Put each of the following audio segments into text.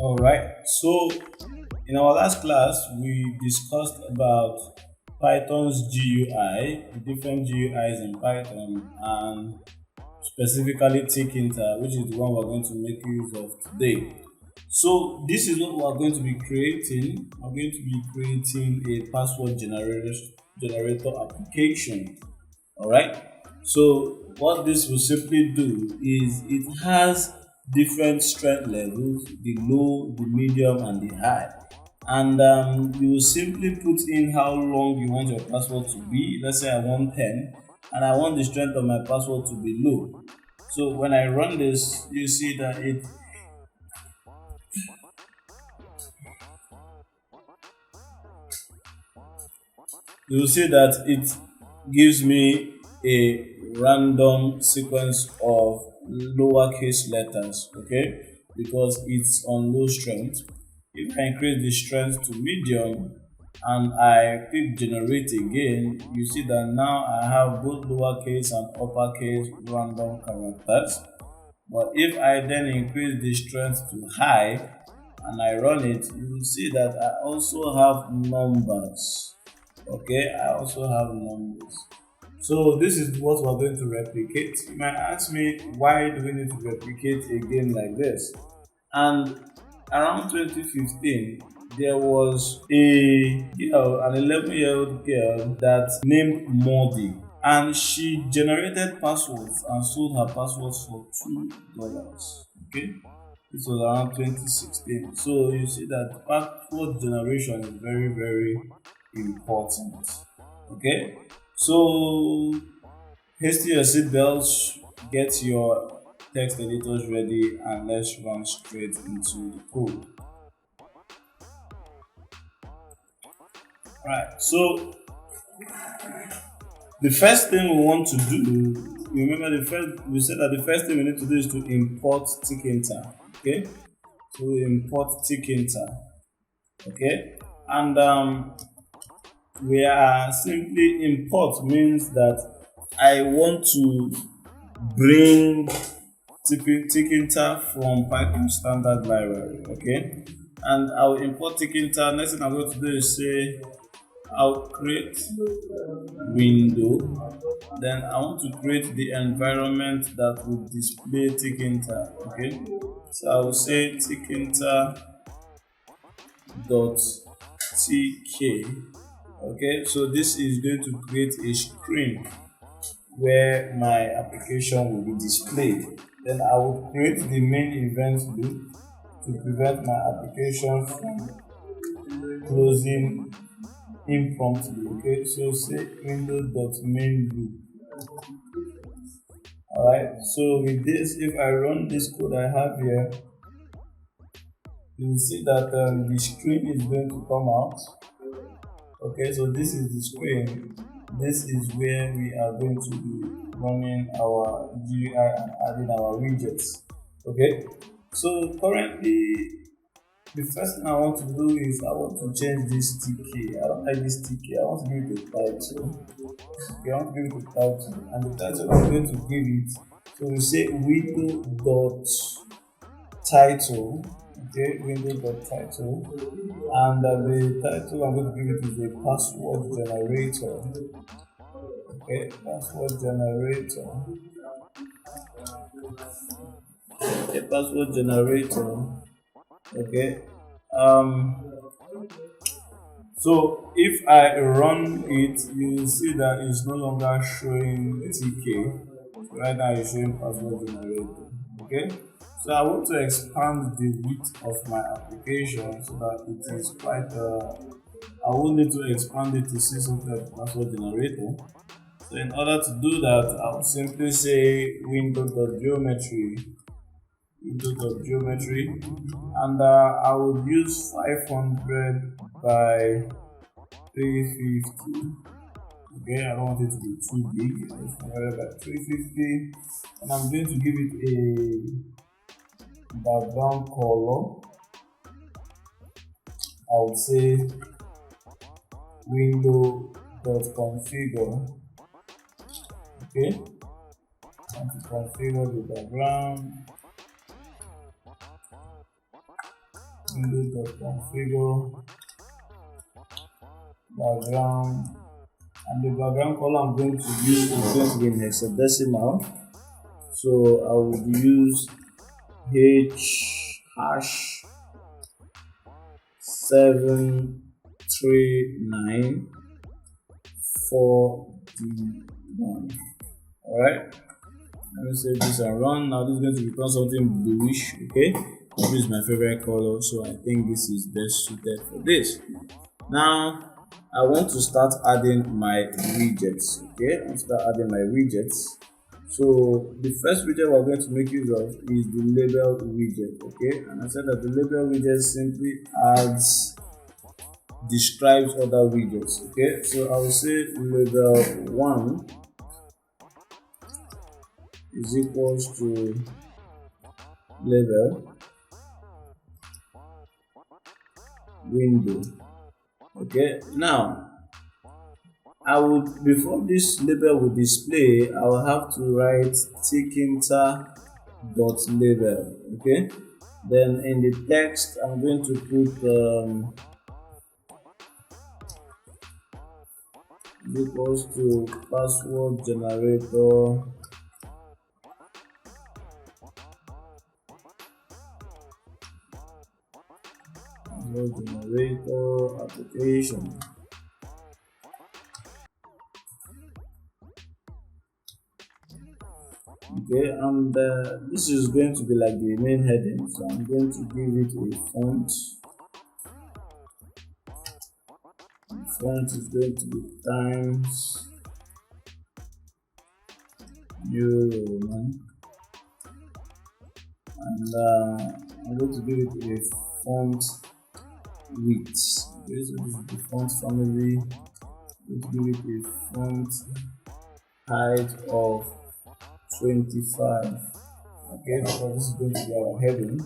Alright, so in our last class we discussed about Python's GUI, the different GUIs in Python, and specifically Tkinter, which is the one we're going to make use of today. So this is what we're going to be creating. We're going to be creating a password generator application. Alright, so what this will simply do is it has different strength levels: the low, the medium, and the high. And you will simply put in how long you want your password to be. Let's say I want 10 and I want the strength of my password to be low. So when I run this, you see that it gives me a random sequence of lowercase letters, okay, because it's on low strength. If I increase the strength to medium and I click generate again, you see that now I have both lowercase and uppercase random characters. But if I then increase the strength to high and I run it, you will see that I also have numbers. Okay, I also have numbers. So this is what we're going to replicate. You might ask me, why do we need to replicate a game like this? And around 2015, there was an 11-year-old girl that named Modi, and she generated passwords and sold her passwords for $2. Okay, this was around 2016. So you see that password generation is very, very important. Okay, so hasten your seatbelts, get your text editors ready, and let's run straight into the code. Right, so the first thing we want to do, remember we said that the first thing we need to do is to import Tkinter. Okay, so we import Tkinter. Okay, and we are simply import means that I want to bring Tkinter from Python standard library. Okay, and I'll import Tkinter. Next thing I'm going to do is say I'll create window. Then I want to create the environment that will display Tkinter. Okay, so I will say Tkinter .tk. Okay, so this is going to create a screen where my application will be displayed. Then I will create the main event loop to prevent my application from closing impromptu. Okay, so say window.main loop. Alright, so with this, if I run this code I have here, you will see that the screen is going to come out. Okay, so this is the screen. This is where we are going to be running our GUI and adding our widgets. Okay, so currently the first thing I want to do is I want to change this TK. I don't like this TK. I want to give it a title. Okay, I want to give it a title, and the title I'm going to give it. So we say window.title. Okay, window.title, and the title I'm going to give it is a password generator. Okay, password generator. A password generator. Okay. So if I run it, you will see that it's no longer showing TK. Right now it's showing password generator. Okay. So I want to expand the width of my application so that it is quite. I will need to expand it to see something like password generator. So in order to do that, I will simply say window.geometry, and I will use 500 by 350. Okay, I don't want it to be too big. 500 by 350, and I'm going to give it a background color. I would say window.configure. Okay, and to configure the background. single.configure background, and the background color I'm going to use is going to be in hexadecimal. So I would use h#73941. Alright, let me save this and run. Now this is going to become something bluish. Okay, this is my favorite color, so I think this is best suited for this. Now I want to start adding my widgets. Okay, I want to start adding my widgets. So the first widget we're going to make use of is the label widget. Okay, and I said that the label widget simply describes other widgets. Okay, so I will say label 1 is equals to label window. Okay, now I would, before this label will display, I will have to write Tkinter.label. Okay, then in the text I'm going to put equals to password generator application. Okay, and this is going to be like the main heading, so I'm going to give it a font. The font is going to be Times New Roman, and I'm going to give it a font width. Okay, so this is the font family. I'm going to give it a font height of 25. Okay, so this is going to be our heading.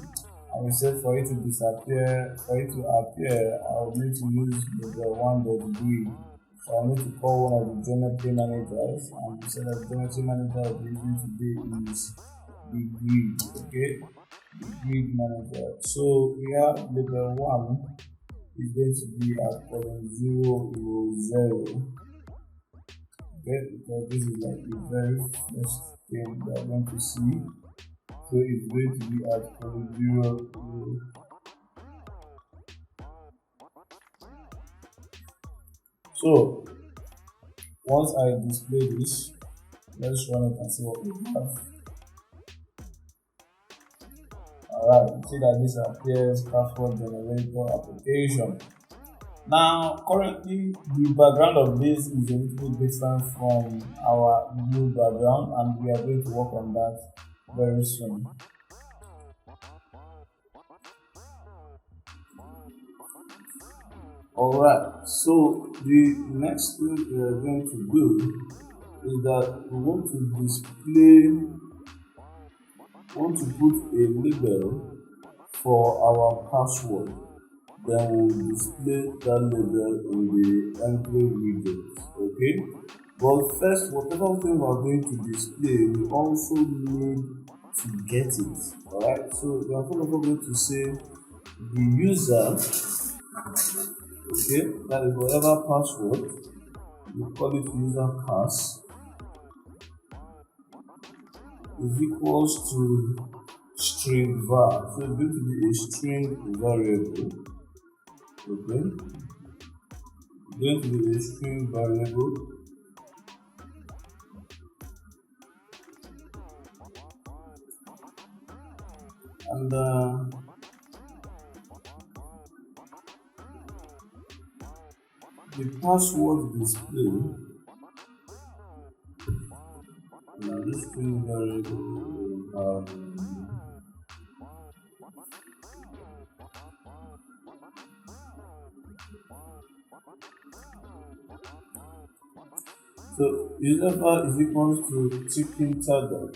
And we said for it to disappear, for it to appear, I'll need to use the one.grid. So I need to call one of the geometry managers, and we said that the geometry manager we're using today is the grid. Okay, the grid manager. So we have label 1 is going to be at column 0, 0. Okay, because this is like the very first thing that I want to see. So it's going to be at column 0, 0. So once I display this, let's run it and see what we have. Alright, you see that this appears password generator application. Now, currently, the background of this is a little bit different from our new background, and we are going to work on that very soon. Alright, so the next thing we are going to do is that we want to put a label for our password. Then we'll display that label in the Engr widget. Okay, but first, whatever thing we are going to display, we also need to get it. Alright, so we are going to say the user, okay, that is whatever password, we call it user pass, is equals to string var. So it's going to be a string variable. Okay, going to be a string variable, and the password display. Now this string variable will have so user var is equal to Tkinter dot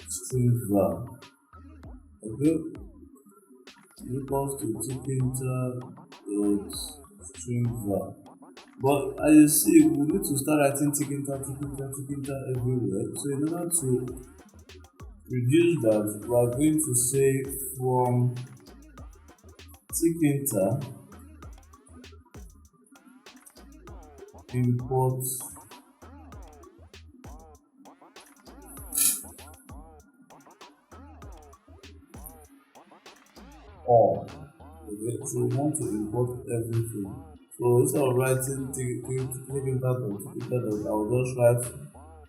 string var. Okay, equals to Tkinter dot string var. But as you see, we need to start writing Tkinter everywhere. So in order to reduce that, we are going to say from Tkinter import all. Okay, so we want to import everything. So instead of writing Tkinter, I'll just write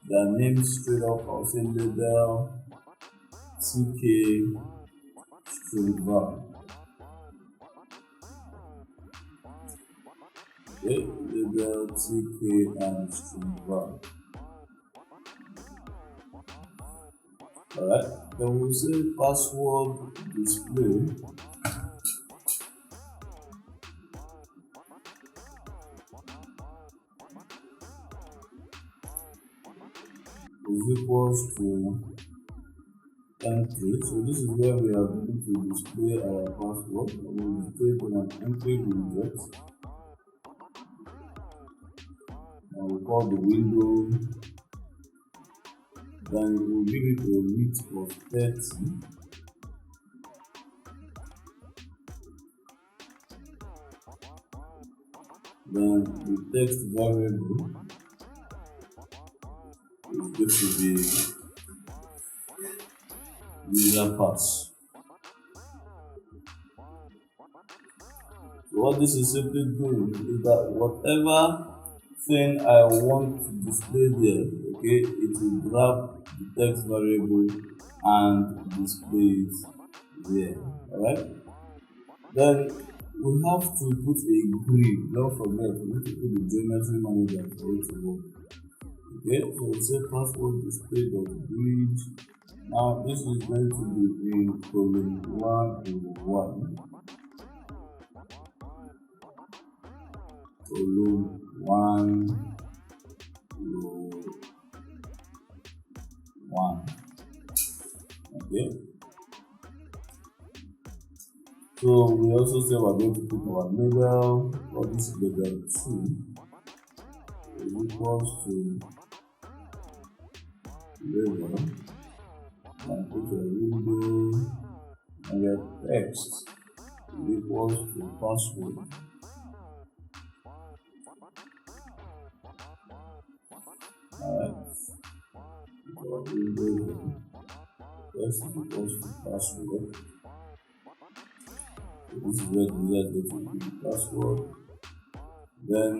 their name straight up. I'll say label tk string var. Okay, label tk and string var. Alright, then we'll say password display is equals to entry. So this is where we are going to display our password. We will take an entry widget and we'll call the window. Then we'll give it a width of 30. Then the text variable is going to be user pass. So what this is simply doing is that whatever thing I want to display there, okay, it will grab the text variable and display it there. Alright. Then we have to put a grid. Don't forget, we need to put the geometry manager for it to work. Okay, so we say password display.grid. Now this is going to be in column 1 over 1. Column 1 row 1. Okay. So we also say we're going to put our label, or this label 2 is equals to label, and put a window, and your text is equals to password. Alright, our window text is equals to password. This is where the user gets to give the password. Then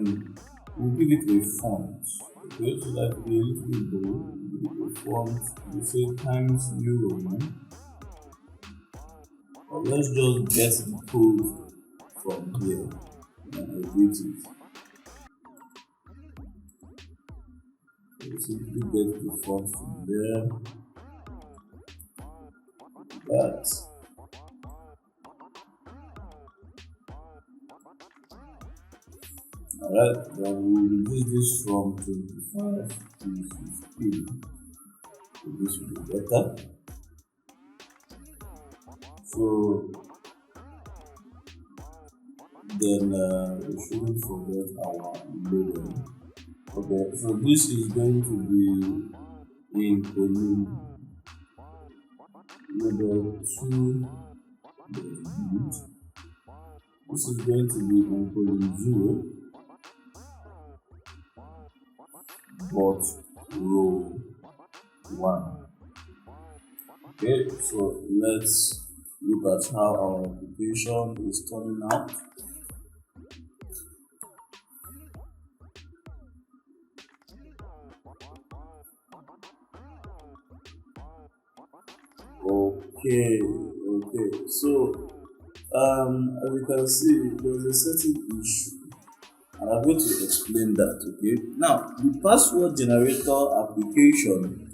we'll give it a font. Okay, so that will be a little bit bold. We'll give it a font. We say Times New Roman. But let's just get the code from here and edit it. So we simply get the font from there. That. Alright, then we will reduce this from 25 to 15. So this will be better. So then we shouldn't forget our label. Okay, so this is going to be in column label 2. This is going to be in column 0. But row 1. Okay, so let's look at how our application is turning out. Okay, so as you can see, there's a certain issue. And I'm going to explain that. Okay, now the password generator application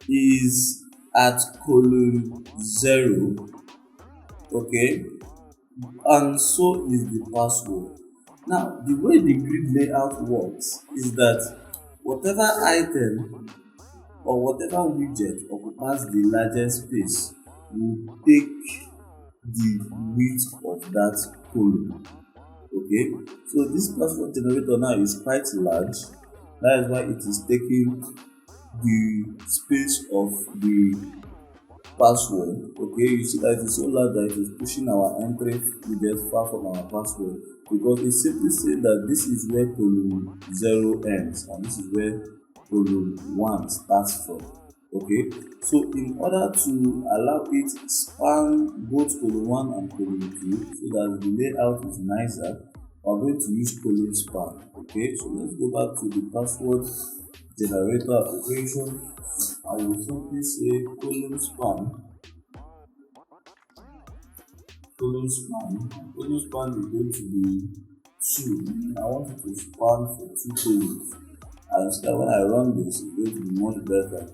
is at column 0, okay, and so is the password. Now the way the grid layout works is that whatever item or whatever widget occupies the largest space will take the width of that column. Okay, so this password generator now is quite large. That is why it is taking the space of the password. Okay, you see that it is so large that it is pushing our entry widget far from our password, because it simply says that this is where column 0 ends and this is where column 1 starts from. Okay, so in order to allow it span both column 1 and column 2 so that the layout is nicer, we're going to use column span. Okay, so let's go back to the password generator application. I will simply say column span. Column span. Column span is going to be 2. I want it to span for 2 columns. And instead, when I run this, it's going to be much better.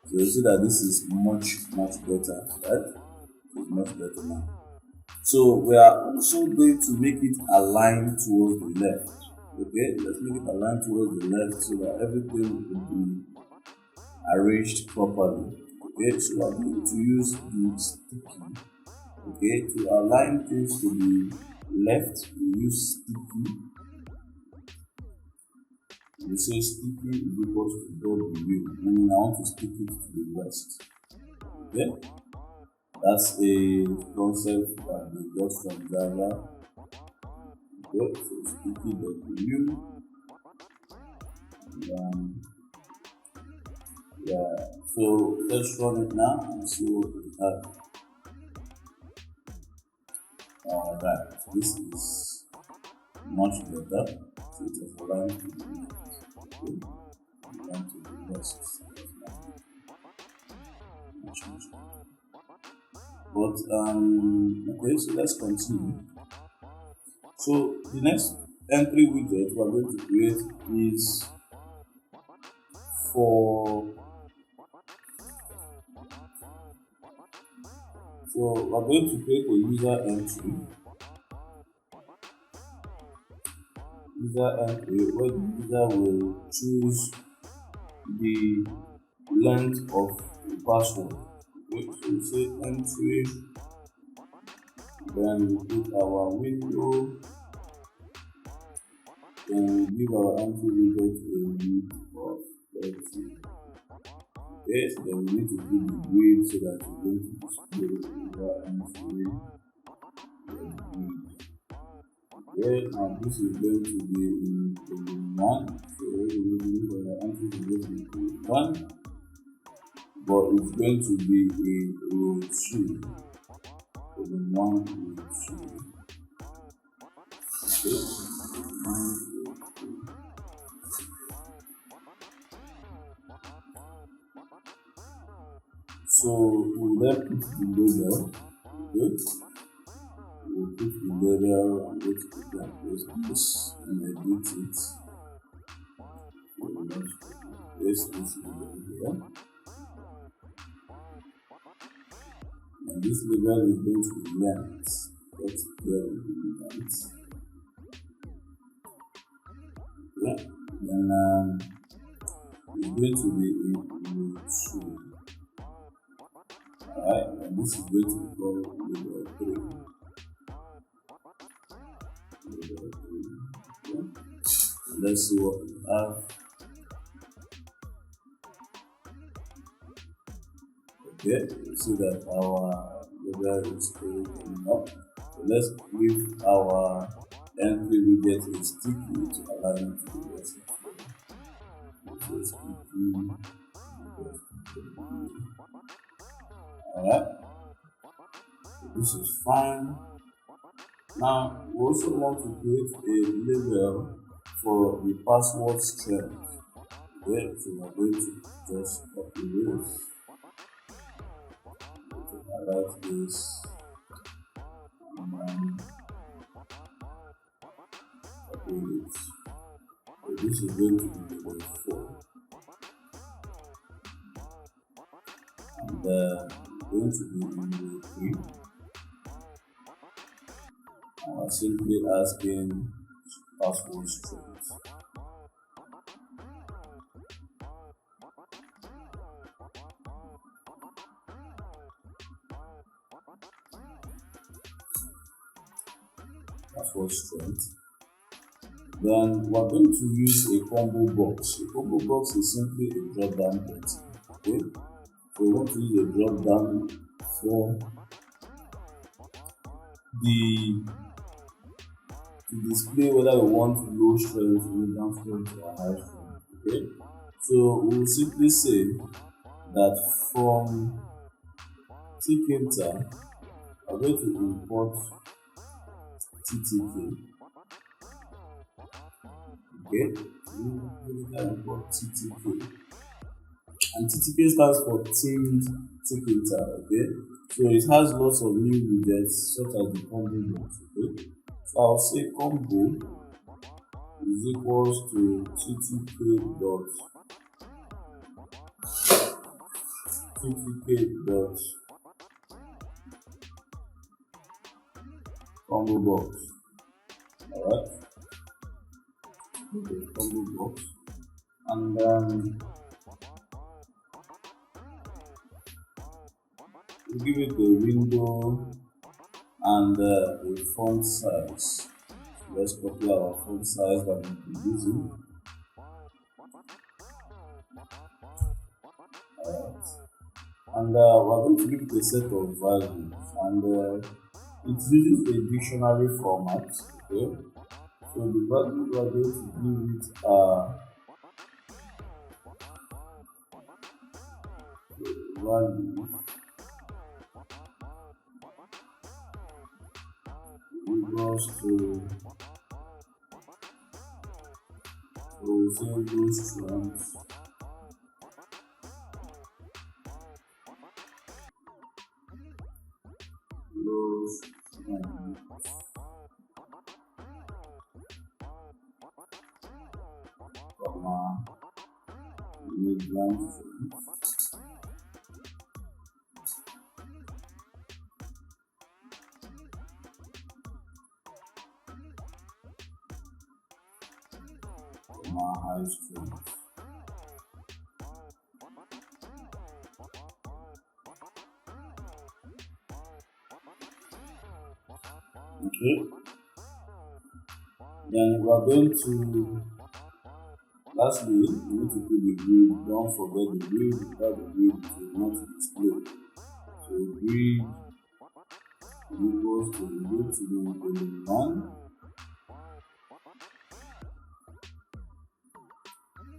So you see that this is much better, right? It's much better now. So we are also going to make it align towards the left. Okay, let's make it align towards the left so that everything will be arranged properly. Okay, so we are going to use the sticky. Okay, to align things to the left, we use sticky. We say sticky is equals to W, meaning I want to stick it to the west. Okay, that's a concept that we got from Java. Okay, so sticky W. Yeah, so let's run it now and see what we have. Alright, this is much better. So it is aligned to the left. Okay, aligned to the west. Much better. But okay, so let's continue. So the next entry widget we are going to create is for we're going to create a user entry. User entry where the user will choose the length of the password. Okay, so we say entry, then we put our window, then we give our entry widget a width of 30. Okay, so then we need to give the grid so that it's going to display user entry. Okay, now this is going to be in column 1, so we will use our entry to go to column 1, but it's going to be a row 2, column 1, row 2. Okay. So we'll then put the label. Okay. We'll put the label and go to the place this and edit it. So let's place this label here. And this label is going to be length. Let's clear the length. Yeah. Then it's going to be a row 2. Alright, and this is going to be called label 3. Label 3. Okay. Let's see what we have. Okay, you see that our label is coming up. So let's give our entry widget a sticky to align it to the rest of the sticky. Alright, so this is fine. Now we also want to create a label for the password strength. Okay, so we're going to just copy this. Highlight this and copy it. So this is going to be label 4. And going to be in label 3. And we're simply asking password strength. Password strength. Then we're going to use a combo box. A combo box is simply a drop down button. Okay, so we want to use a drop down for the to display whether we want low strength, medium strength, or high strength. Okay, so we will simply say that from Tkinter, I'm going to import TTK. Okay, we can import TTK, and TTK stands for Teamed Tkinter. Okay, so it has lots of new widgets such as the combo box. Okay, so I'll say combo is equals to TTK dot combo box. Alright, okay, combo box, and we give it a window and a font size. So let's copy our font size that we'll be using. Alright, and we're going to give it a set of values, and it uses a dictionary format. Okay, so the values we are going to give it are values equals to low strength, low strength, comma, medium strength, comma, high strength. Okay, then we are going to, lastly, we need to put the grid. Don't forget the grid. Without the grid, it will not display. So grid equals to the root to the 1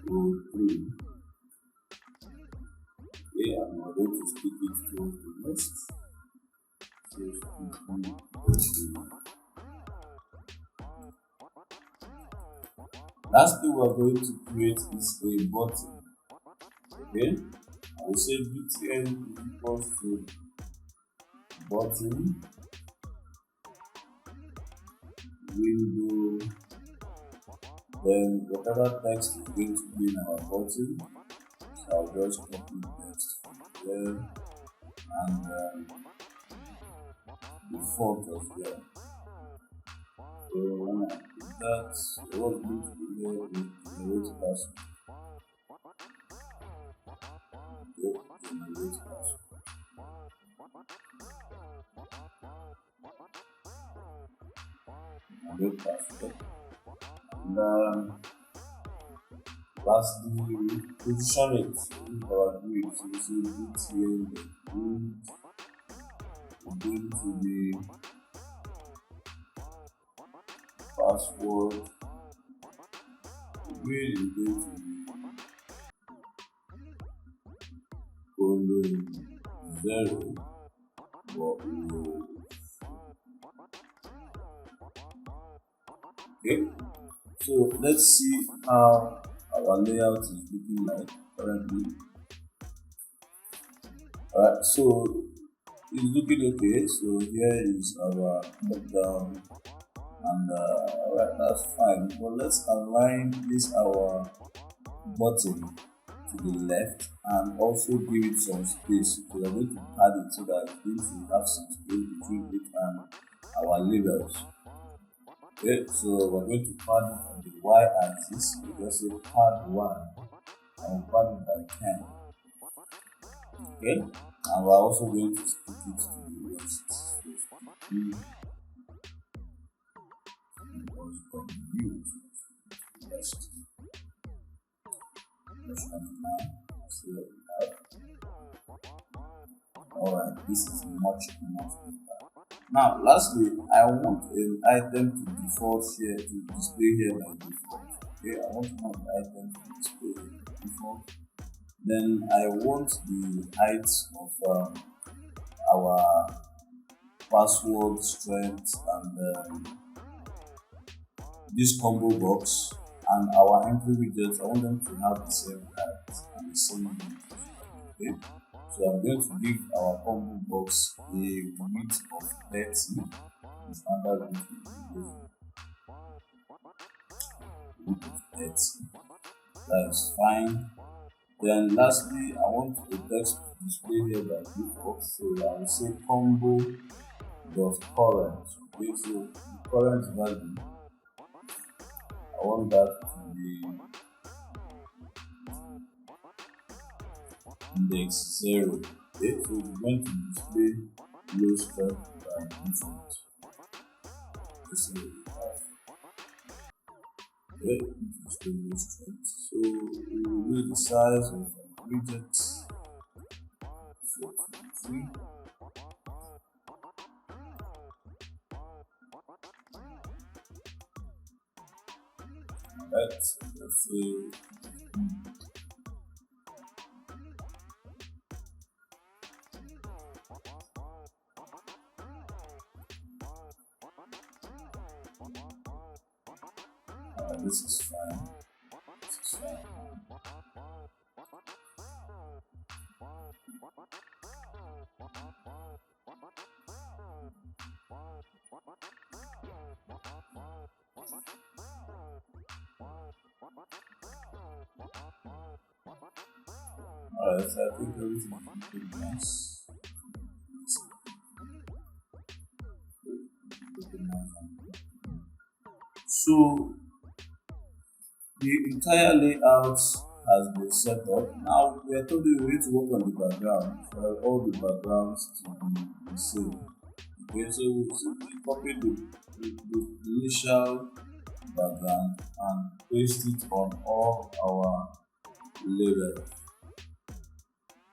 to 3. Okay, and we're going to stick it towards the left. Lastly, we are going to create is a button. Okay, I will say btn equals to button window, then whatever text is going to be in our button, so I'll just copy text from there, and the font as well. So when I do that, what we need to do here is generate password. Okay, generate password. Generate password. And lastly, we position it in our grid. So you see btn the grid is going to be password. The grid is going to be colon 0 for rows. Okay, so let's see how our layout is looking like currently. Alright, so it's looking okay. So here is our drop down, and alright, that's fine. But let's align this our button to the left and also give it some space. So we're going to add it so that it's going to have some space between it and our labels. Okay, so we're going to pad it on the y-axis. We just say pad 1 and we'll pad it by 10. Okay, and we're also going to stick it to the left. So because of views. This is much enough data. Now, lastly, I want an item to default here to display here by default. Okay, I want to have the item to display here by default. Then I want the height of our password strength and this combo box and our entry widgets. I want them to have the same height and the same width. Okay, so I'm going to give our combo box a width of 30, the standard width of 30. That is fine. Then lastly, I want a text to display here by default, so I will say combo dot current. Okay, so the current value, I want that to be index 0. Okay, so we're going to display low strength by default. This is okay, display low strength. So we will do the size of our widgets 453. Let's say this is fine. This is fine. Alright, so I think everything is pretty nice. So the entire layout has been set up. Now we are told we need to work on the background for all the backgrounds to be the same. Okay, so we simply copy the initial background and paste it on all our layers.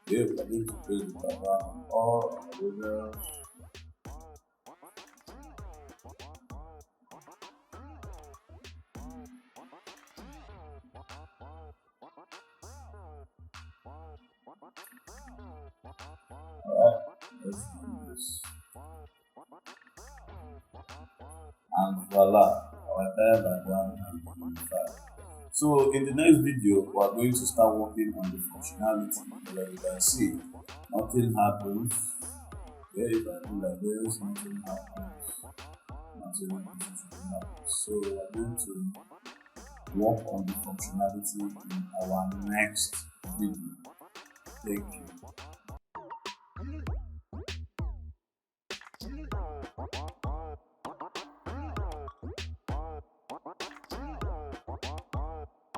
Okay, we are going to paste the background on all our layers. Alright, let's do this. And voila, our entire background has been unified. So in the next video, we are going to start working on the functionality. Where you can see nothing happens. Okay, if I do like this, nothing happens. Nothing happens. So we are going to work on the functionality in our next video. Thank you.